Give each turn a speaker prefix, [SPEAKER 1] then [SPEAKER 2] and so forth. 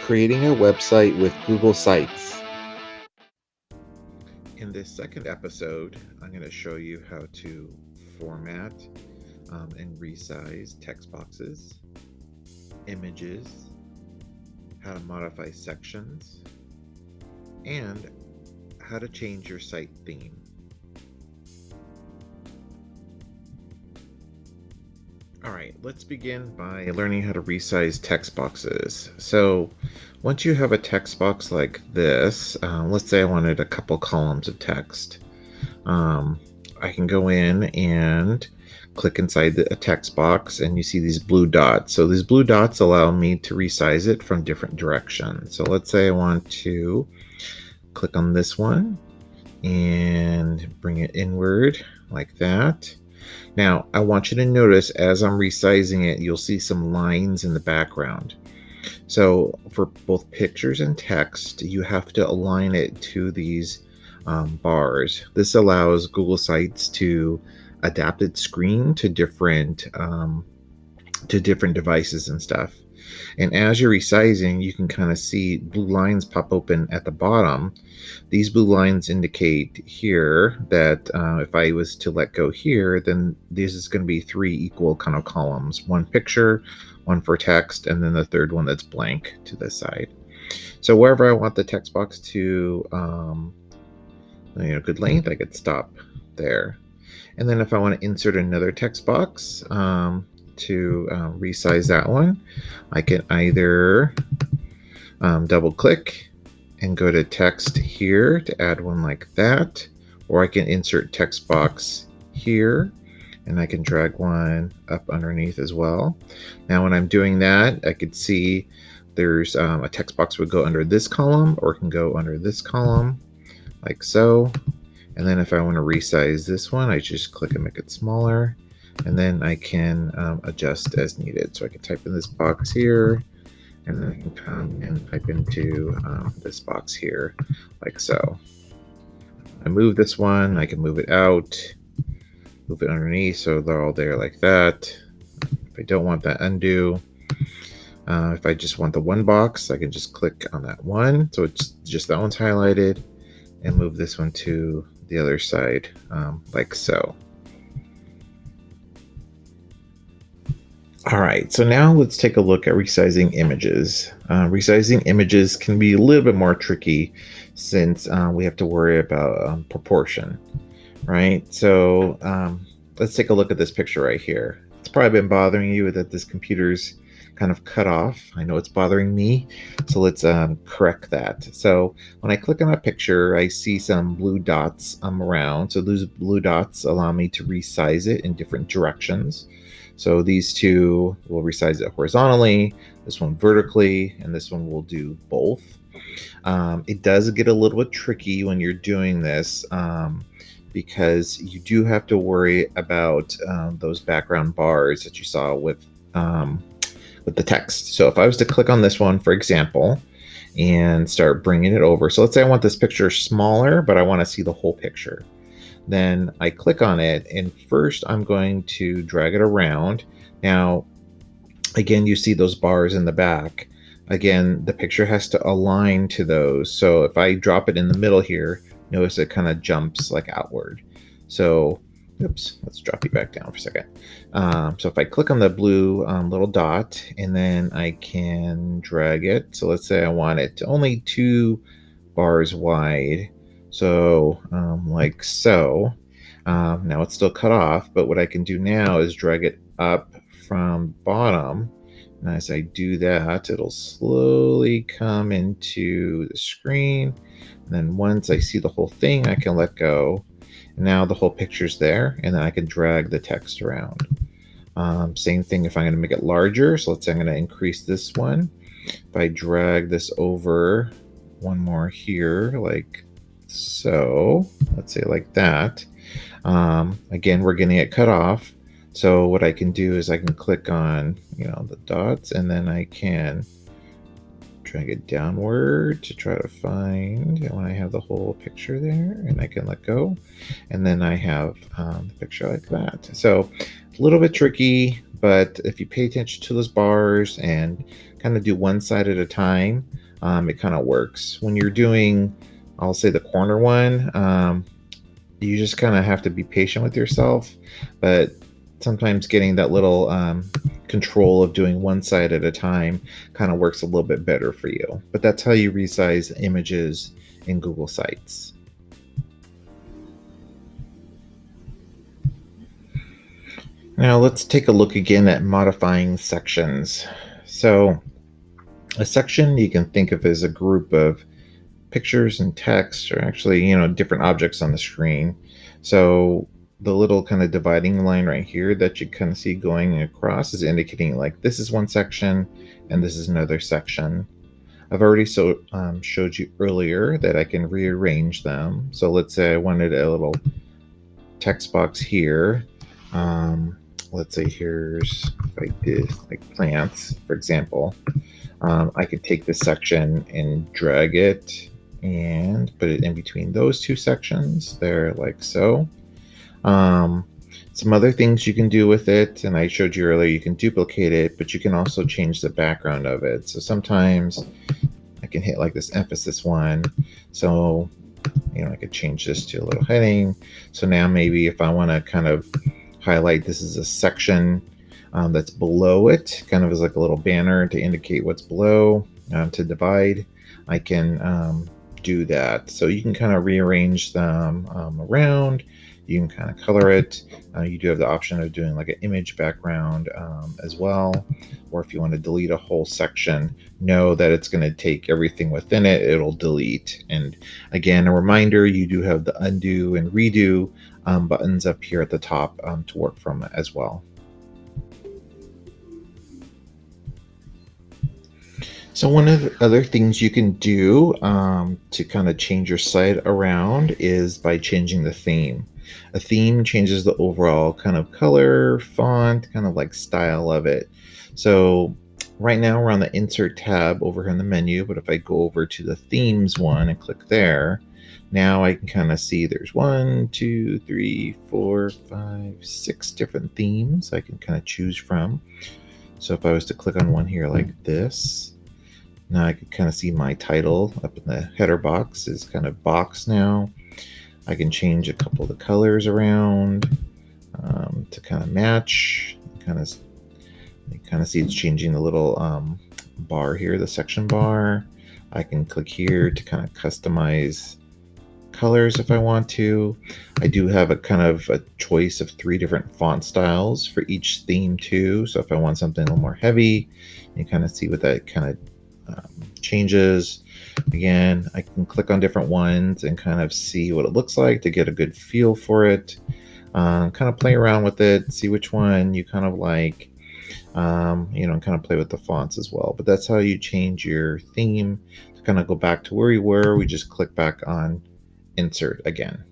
[SPEAKER 1] Creating a website with Google Sites. In this second episode, I'm going to show you how to format and resize text boxes, images, how to modify sections, and how to change your site theme. All right, let's begin by learning how to resize text boxes. So once you have a text box like this, let's say I wanted a couple columns of text. I can go in and click inside a text box and you see these blue dots. So these blue dots allow me to resize it from different directions. So let's say I want to click on this one and bring it inward like that. Now, I want you to notice as I'm resizing it, you'll see some lines in the background. So for both pictures and text, you have to align it to these bars. This allows Google Sites to adapt its screen to different devices and stuff. And as you're resizing, you can kind of see blue lines pop open at the bottom. These blue lines indicate here that if I was to let go here, then this is going to be three equal kind of columns. One picture, one for text, and then the third one that's blank to this side. So wherever I want the text box to, good length, I could stop there. And then if I want to insert another text box, to resize that one, I can either double click and go to text here to add one like that, or I can insert text box here and I can drag one up underneath as well. Now when I'm doing that, I could see there's a text box would go under this column or it can go under this column like so. And then if I want to resize this one, I just click and make it smaller. And then I can adjust as needed. So I can type in this box here, and then I can come and type into this box here, like so. I move this one, I can move it out, move it underneath, so they're all there like that. If I don't want that, undo. If I just want the one box, I can just click on that one. So it's just that one's highlighted, and move this one to the other side, like so. All right, so now let's take a look at resizing images. Resizing images can be a little bit more tricky since we have to worry about proportion, right? So let's take a look at this picture right here. It's probably been bothering you that this computer's kind of cut off. I know it's bothering me, so let's correct that. So when I click on a picture, I see some blue dots around. So those blue dots allow me to resize it in different directions. So these two will resize it horizontally, this one vertically, and this one will do both. It does get a little bit tricky when you're doing this because you do have to worry about those background bars that you saw with the text. So if I was to click on this one, for example, and start bringing it over. So let's say I want this picture smaller, but I want to see the whole picture. Then I click on it, and first I'm going to drag it around. Now, again, you see those bars in the back. Again, the picture has to align to those. So if I drop it in the middle here, notice it kind of jumps like outward. So, oops, let's drop you back down for a second. So if I click on the blue little dot, and then I can drag it. So let's say I want it to only 2 bars wide. So like so. Now it's still cut off, but what I can do now is drag it up from bottom. And as I do that, it'll slowly come into the screen. And then once I see the whole thing, I can let go. And now the whole picture's there, and then I can drag the text around. Same thing if I'm going to make it larger. So let's say I'm going to increase this one. If I drag this over one more here, like so, let's say like that. Again, we're getting it cut off. So what I can do is I can click on, the dots, and then I can drag it downward to try to find when I have the whole picture there, and I can let go. And then I have the picture like that. So a little bit tricky, But if you pay attention to those bars and kind of do one side at a time, it kind of works. When you're doing, I'll say the corner one, you just kind of have to be patient with yourself. But sometimes getting that little control of doing one side at a time kind of works a little bit better for you. But that's how you resize images in Google Sites. Now let's take a look again at modifying sections. So a section you can think of as a group of pictures and text, or actually, different objects on the screen. So the little kind of dividing line right here that you kind of see going across is indicating like this is one section and this is another section. I've already showed you earlier that I can rearrange them. So let's say I wanted a little text box here. Let's say here's, if I did like plants, for example, I could take this section and drag it and put it in between those two sections there, like so. Um, some other things you can do with it, and I showed you earlier, you can duplicate it, but you can also change the background of it. So sometimes I can hit like this emphasis one. So, I could change this to a little heading. So now maybe if I want to kind of highlight this is a section that's below it, kind of as like a little banner to indicate what's below, to divide, I can do that. So you can kind of rearrange them around. You can kind of color it. You do have the option of doing like an image background as well. Or if you want to delete a whole section, know that it's going to take everything within it. It'll delete. And again, a reminder, you do have the undo and redo buttons up here at the top to work from as well. So one of the other things you can do to kind of change your site around is by changing the theme. A theme changes the overall kind of color, font, kind of like style of it. So right now we're on the Insert tab over here in the menu, but if I go over to the Themes one and click there, now I can kind of see there's 1, 2, 3, 4, 5, 6 different themes I can kind of choose from. So if I was to click on one here like this, now I can kind of see my title up in the header box is kind of box now. I can change a couple of the colors around to kind of match. You kind of see it's changing the little bar here, the section bar. I can click here to kind of customize colors if I want to. I do have a kind of a choice of 3 different font styles for each theme too. So if I want something a little more heavy, you kind of see what that kind of changes. Again, I can click on different ones and kind of see what it looks like to get a good feel for it. Kind of play around with it, see which one you kind of like, and kind of play with the fonts as well. But that's how you change your theme. To kind of go back to where we were, we just click back on Insert again.